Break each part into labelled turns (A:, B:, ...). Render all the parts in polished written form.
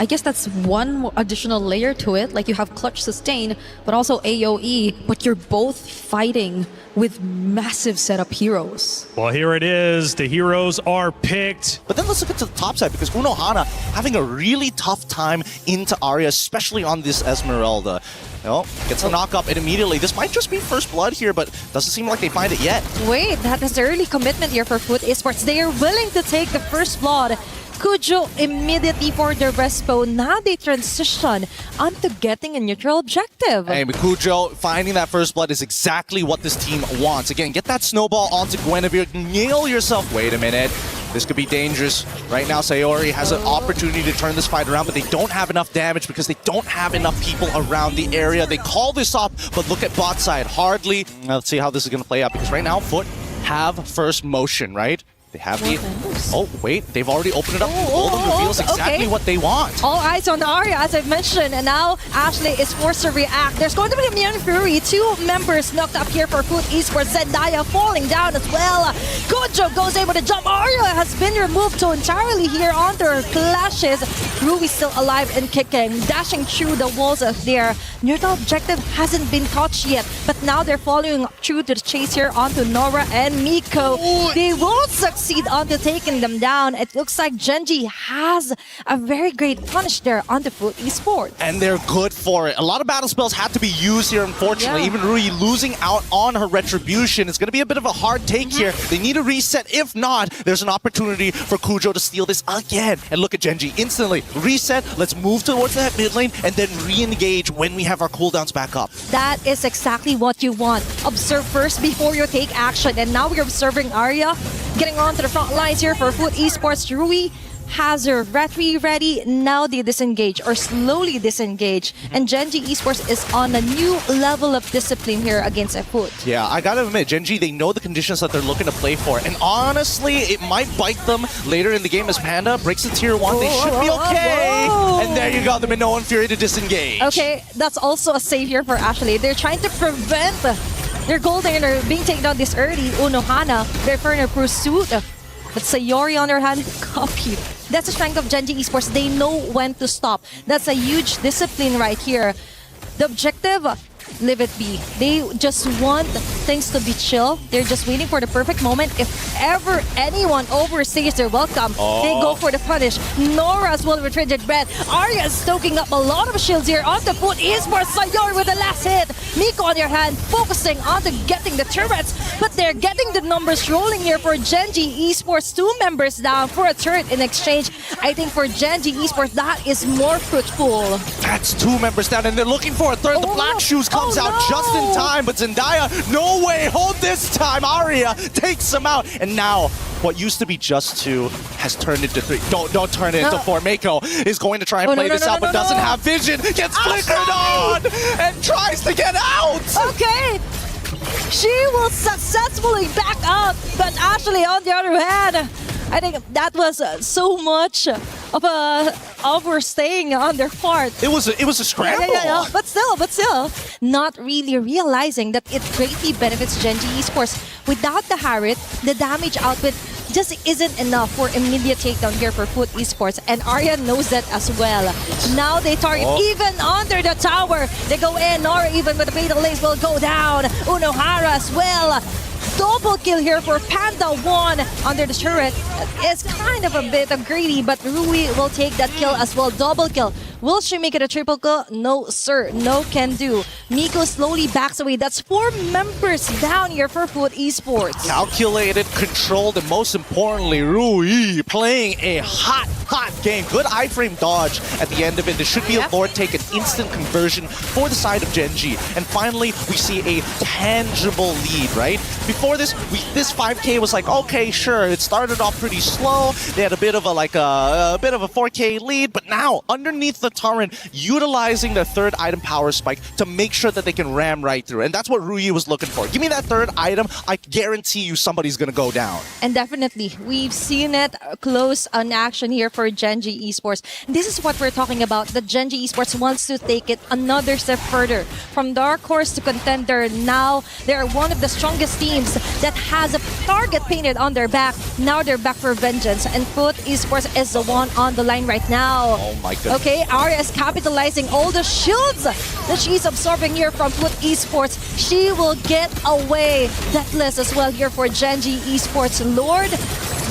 A: I guess that's one more additional layer to it. Like you have clutch sustain, but also AoE, but you're both fighting with massive setup heroes.
B: Well, here it is. The heroes are picked.
C: But then let's look at the top side, because Unohana having a really tough time into Arya, especially on this Esmeralda. Well, gets the knock up, and immediately, this might just be first blood here, but doesn't seem like they find it yet.
D: Wait, that is early commitment here for Foot Esports. They are willing to take the first blood. Kujo immediately for the respo. Now they transition onto getting a neutral objective.
C: Hey, Kujo finding that first blood is exactly what this team wants. Again, get that snowball onto Guinevere, nail yourself. Wait a minute. This could be dangerous. Right now, Sayori has an opportunity to turn this fight around, but they don't have enough damage because they don't have enough people around the area. They call this off, but look at bot side. Hardly. Let's see how this is going to play out, because right now, Foot have first motion, right? They have the... Oh, wait. They've already opened it up. Golden reveals exactly what they want.
D: All eyes on Arya, as I've mentioned. And now Ashley is forced to react. There's going to be a Immune Fury. 2 members knocked up here for Foot Esports. Zendaya falling down as well. Gojo goes able to jump. Arya has been removed so entirely here on their clashes. Rui still alive and kicking. Dashing through the walls of their neutral objective hasn't been touched yet. But now they're following through to the chase here onto Nora and Miko. They won't succeed onto taking them down. It looks like Gen.G has a very great punish there on the Foot Esports.
C: And they're good for it. A lot of battle spells have to be used here, unfortunately. Even Rui losing out on her retribution. It's going to be a bit of a hard take here. They need a reset. If not, there's an opportunity for Kujo to steal this again. And look at Gen.G instantly. Reset. Let's move towards that mid lane and then re-engage when we have our cooldowns back up.
D: That is exactly what you want. Observe first before you take action. And now we're observing Arya getting on to the front lines here for Foot Esports. Rui has her retry ready. Now they disengage or slowly disengage. And Gen.G Esports is on a new level of discipline here against Foot.
C: Yeah, I gotta admit, Gen.G, they know the conditions that they're looking to play for. And honestly, it might bite them later in the game as Panda breaks the tier 1. They should be okay. And there you go, the Minoan Fury to disengage.
D: Okay, that's also a save here for Ashley. They're trying to prevent their Goldener being taken down this early. Unohana, they're for a pursuit. But Sayori on their hand, copied. That's the strength of Gen.G Esports. They know when to stop. That's a huge discipline right here. The objective, leave it be. They just want things to be chill. They're just waiting for the perfect moment. If ever anyone overstays their welcome, they go for the punish. Nora's will with Rigid Breath. Arya is stoking up a lot of shields here on the Foot Esports. Sayori with the last hit. Miko on your hand, focusing on getting the turrets. But they're getting the numbers rolling here for Gen.G Esports. 2 members down for a turret in exchange. I think for Gen.G Esports, that is more fruitful.
C: That's 2 members down, and they're looking for a third. The Black Shoes comes out just in time, but Zendaya, no way, hold this time. Arya takes him out, and now what used to be just 2 has turned into 3. Don't turn it into 4. Mako is going to try and play this out, but doesn't have vision. Gets flickered on and tries to get out.
D: Okay. She will successfully back up, but Ashley on the other hand, I think that was so much of a overstaying on their part.
C: It was a scramble.
D: Yeah. But still, not really realizing that it greatly benefits Gen.G Esports. Without the Harriet, the damage output just isn't enough for immediate takedown here for Foot Esports, and Arya knows that as well. Now they target even under the tower. They go in, or even with the fatal links will go down. Unohara as well. Double kill here for Panda 1 under the turret. It's kind of a bit of greedy, but Rui will take that kill as well. Double kill. Will she make it a triple kill? No, sir. No can do. Miko slowly backs away. That's 4 members down here for Foot Esports.
C: Calculated, controlled, and most importantly, Rui playing a hot game. Good iframe dodge at the end of it. There should be a Lord take, an instant conversion for the side of Gen.G. And finally, we see a tangible lead, right? Before this, this 5K was like, okay, sure, it started off pretty slow. They had a bit of a 4K lead, but now underneath the Torrent, utilizing their third item power spike to make sure that they can ram right through. And that's what Rui was looking for. Give me that third item, I guarantee you somebody's gonna go down.
D: And definitely, we've seen it close on action here for Gen.G Esports. This is what we're talking about. The Gen.G Esports wants to take it another step further. From dark horse to contender, now they're one of the strongest teams that has a target painted on their back. Now they're back for vengeance. And Foot Esports is the one on the line right now.
C: Oh my goodness.
D: Okay, Arya is capitalizing all the shields that she's absorbing here from Foot Esports. She will get away. Deathless as well here for Gen.G Esports. Lord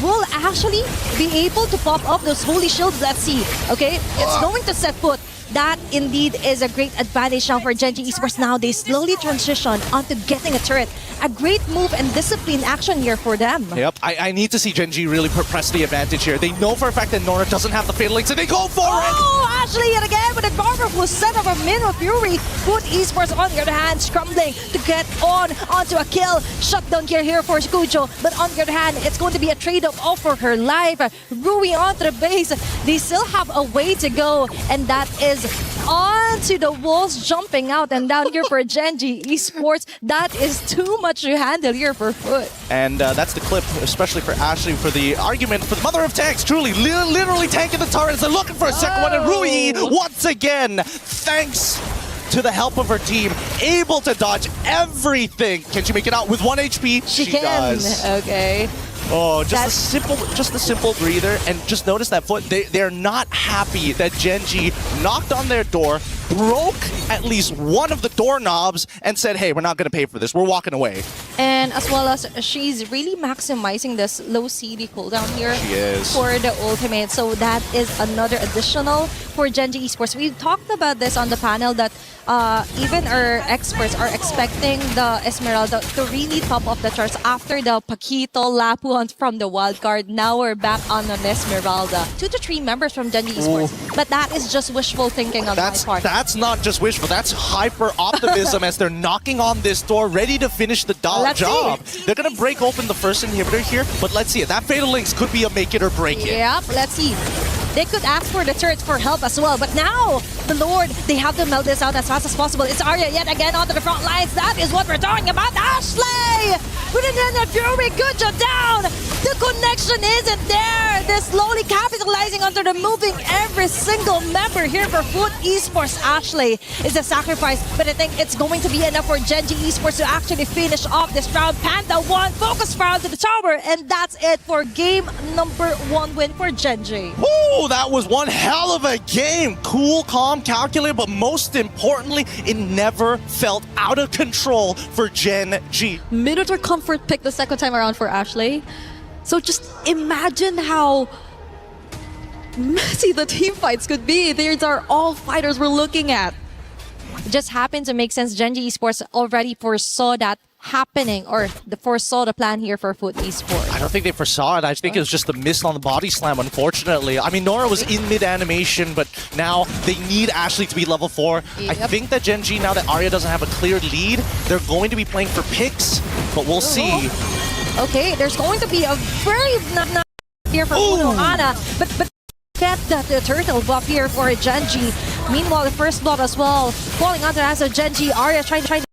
D: will actually be able to pop up those holy shields. Let's see. Okay, it's going to set Foot. That indeed is a great advantage now for Gen.G Esports. Now they slowly transition onto getting a turret. A great move and discipline action here for them.
C: Yep, I need to see Gen.G really press the advantage here. They know for a fact that Nora doesn't have the Fatal Links and they go for it!
D: Oh, Ashley yet again with a powerful set of a Min of Fury. Foot Esports on the other hand scrambling to get onto a kill. Shutdown here for Skujo. But on the other hand, it's going to be a trade-off for her life. Rui onto the base. They still have a way to go, and that is onto the walls, jumping out and down here for Gen.G Esports. That is too much to handle here for Foot.
C: And that's the clip, especially for Ashley, for the argument for the mother of tanks. Truly, literally tanking the turrets. They're looking for a second one. And Rui, once again, thanks to the help of her team, able to dodge everything. Can she make it out with 1 HP?
D: She can.
C: Does.
D: Okay.
C: Oh, just a simple breather, and just notice that Foot. They're not happy that Gen.G knocked on their door, broke at least one of the doorknobs, and said, "Hey, we're not going to pay for this. We're walking away."
D: And as well as she's really maximizing this low CD cooldown here
C: She is.
D: for the ultimate. So that is another additional for Gen.G Esports. We talked about this on the panel that even our experts are expecting the Esmeralda to really top off the charts after the Paquito Lapu from the wildcard. Now we're back on an Esmeralda. 2 to 3 members from Gen.G Esports. But that is just wishful thinking on my part.
C: That's not just wishful. That's hyper optimism as they're knocking on this door, ready to finish the job. They're going to break open the first inhibitor here, but let's see it. That Fatal Links could be a make it or break it.
D: Yep, let's see. They could ask for the turret for help as well, but now, the Lord, they have to melt this out as fast as possible. It's Arya yet again onto the front lines. That is what we're talking about. Ashley! With an Fury, good job down! The connection isn't there! They're slowly capitalizing onto the moving every single member here for Foot Esports. Ashley is a sacrifice, but I think it's going to be enough for Gen.G Esports to actually finish off this round. Panda 1, focus round to the tower, and that's it for game number 1 win for Gen.G.
C: Woo! That was one hell of a game. Cool, calm, calculated, but most importantly, it never felt out of control for Gen.G.
A: Minotaur comfort pick the second time around for Ashley. So just imagine how messy the team fights could be. These are all fighters we're looking at.
D: It just happened to make sense. Gen.G Esports already foresaw that happening, or foresaw the plan here for Foot Esports.
C: I don't think they foresaw it. I think it was just the miss on the body slam, unfortunately. I mean, Nora was in mid-animation, but now they need Ashley to be level 4.
D: Yep.
C: I think that Gen.G, now that Arya doesn't have a clear lead, they're going to be playing for picks, but we'll see.
D: Okay, there's going to be a very here for Unohana, but get the turtle buff here for Gen.G. Meanwhile, the first blood as well, falling onto the hands of Gen.G. Arya trying to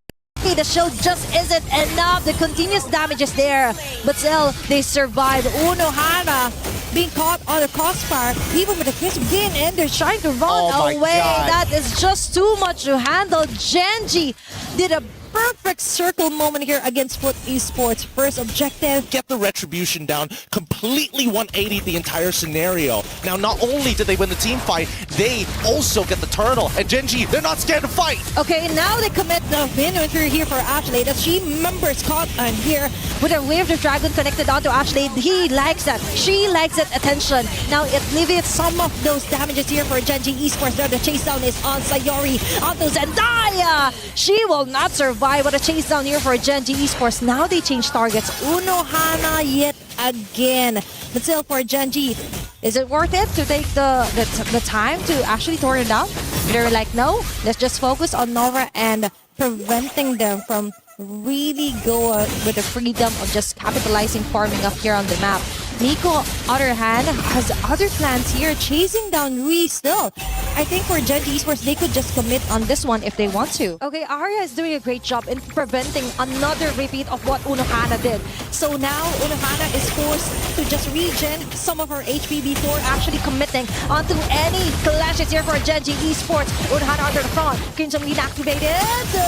D: the shield just isn't enough. The continuous damage is there, but still they survive. Unohana being caught on the crossfire, even with a crisp gain, and they're trying to run away. That is just too much to handle. Gen.G did a perfect circle moment here against Foot Esports. First objective.
C: Get the retribution down, completely 180 the entire scenario. Now, not only did they win the team fight, they also get the turtle. And Gen.G, they're not scared to fight.
D: Okay, now they commit the win here for Ashley. The team members caught on here with a Wave of Dragon connected onto Ashley. He likes that. She likes that attention. Now it alleviates some of those damages here for Gen.G Esports. Now the chase down is on Sayori onto Zendaya. She will not survive. What a chase down here for Gen.G Esports. Now they change targets. Unohana yet again. But still for Gen.G, is it worth it to take the time to actually torn it down? They're like, no, let's just focus on Nova and preventing them from really go with the freedom of just capitalizing, farming up here on the map. Nico, other hand, has other plans here, chasing down Rui still. I think for Gen.G Esports, they could just commit on this one if they want to. Okay, Arya is doing a great job in preventing another repeat of what Unohana did. So now Unohana is forced to just regen some of her HP before actually committing onto any clashes here for Gen.G Esports. Unohana under the front, Crimson being activated. So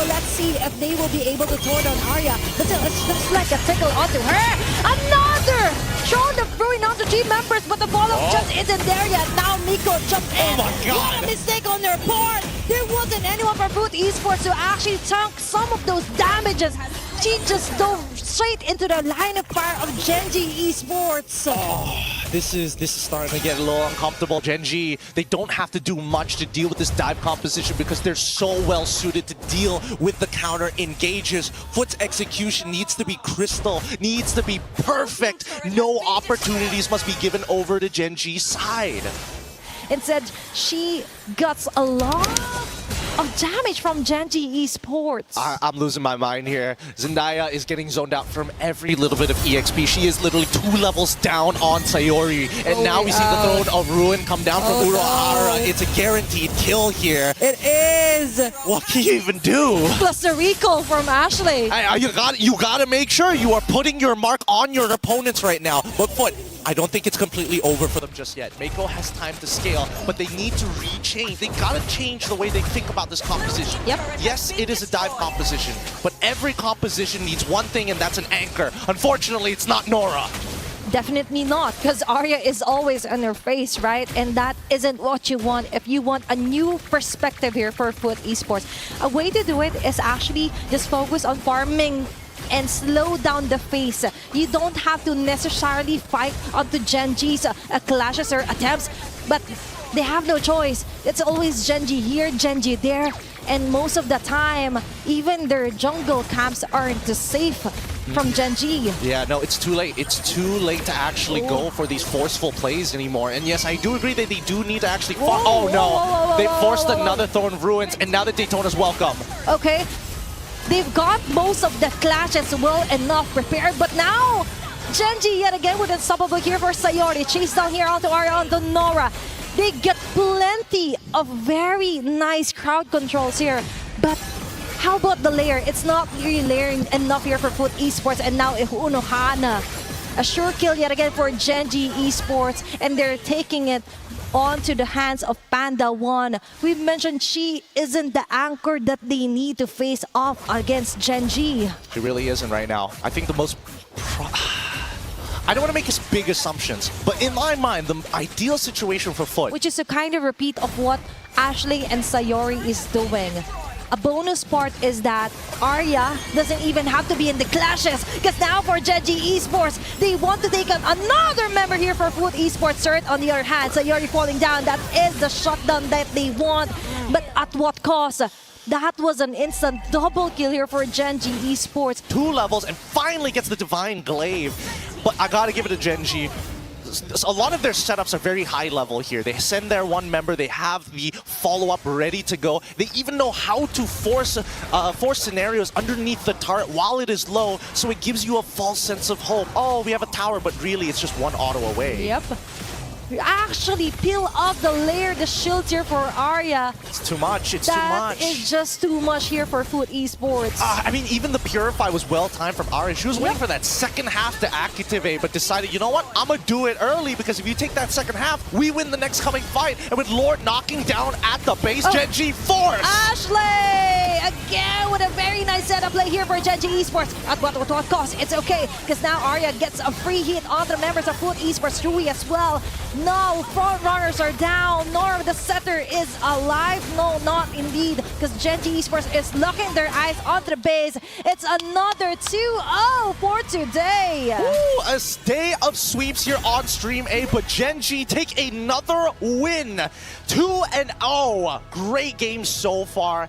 D: let's see if they will be able to throw down Arya. But still, it's just like a tickle onto her. Another! Throw the throwing onto team members, but the follow-up just isn't there yet. Now Miko jumps in.
C: my God.
D: What a mistake on their part! There wasn't anyone from Foot Esports to actually tank some of those damages. She just dove straight into the line of fire of Gen.G Esports.
C: This is starting to get a little uncomfortable. Gen.G, they don't have to do much to deal with this dive composition because they're so well suited to deal with the counter engages. Foot's execution needs to be crystal, needs to be perfect. No opportunities must be given over to Gen.G's side.
D: Instead, she gets a lot of damage from Gen.G Esports.
C: I'm losing my mind here. Zendaya is getting zoned out from every little bit of EXP. She is literally 2 levels down on Sayori. And now we see the Throne of Ruin come down from Uruhara. It's a guaranteed kill here.
D: It is!
C: What can you even do?
D: Plus the recall from Ashley.
C: You gotta make sure you are putting your mark on your opponents right now. But Foot, I don't think it's completely over for them just yet. Mako has time to scale, but they need to rechange. They gotta change the way they think about this composition.
D: Yep.
C: Yes, it is a dive composition, but every composition needs one thing, and that's an anchor. Unfortunately, it's not Nora.
D: Definitely not, because Arya is always on her face, right? And that isn't what you want if you want a new perspective here for Foot Esports. A way to do it is actually just focus on farming and slow down the pace. You don't have to necessarily fight onto Gen.G's clashes or attempts, but they have no choice. It's always Gen.G here, Gen.G there, and most of the time, even their jungle camps aren't safe from Gen.G.
C: Yeah, no, it's too late. It's too late to actually go for these forceful plays anymore. And yes, I do agree that they do need to actually... Oh no, they forced another Throne of Ruins, and now that Daytona's welcome.
D: Okay. They've got most of the clashes well enough prepared, but now Gen.G yet again with unstoppable here for Sayori. Chase down here onto Arya, onto Nora. They get plenty of very nice crowd controls here, but how about the layer? It's not really layering enough here for Foot Esports, and now Unohana. A sure kill yet again for Gen.G Esports, and they're taking it onto the hands of Panda 1. We've mentioned she isn't the anchor that they need to face off against Gen.G.
C: She really isn't right now. I think the most... I don't want to make big assumptions, but in my mind, the ideal situation for Foot...
D: Which is a kind of repeat of what Ashley and Sayori is doing. A bonus part is that Arya doesn't even have to be in the clashes, because now for Gen.G Esports, they want to take on another member here for Foot Esports. Third on the other hand, Sayori falling down. That is the shutdown that they want, but at what cost? That was an instant double kill here for Gen.G Esports.
C: 2 levels and finally gets the Divine Glaive, but I gotta give it to Gen.G. A lot of their setups are very high level here. They send their one member, they have the follow-up ready to go. They even know how to force scenarios underneath the turret while it is low, so it gives you a false sense of hope. Oh, we have a tower, but really it's just 1 auto away.
D: Yep. Actually peel off the layer, the shield here for Arya.
C: It's too much, it's too much.
D: That is just too much here for Foot Esports.
C: I mean, even the Purify was well timed from Arya. She was waiting for that second half to activate, but decided, you know what, I'm gonna do it early, because if you take that second half, we win the next coming fight. And with Lord knocking down at the base, Gen.G force!
D: Ashley! Again with a very nice setup play here for Gen.G Esports. At what cost? It's okay, because now Arya gets a free hit on the members of Foot Esports. Rui as well. No, front runners are down. Nor the setter is alive. No, not indeed, because Gen.G Esports is locking their eyes onto the base. It's another 2-0 for today.
C: Ooh, a day of sweeps here on Stream A, but Gen.G take another win. 2-0. Great game so far.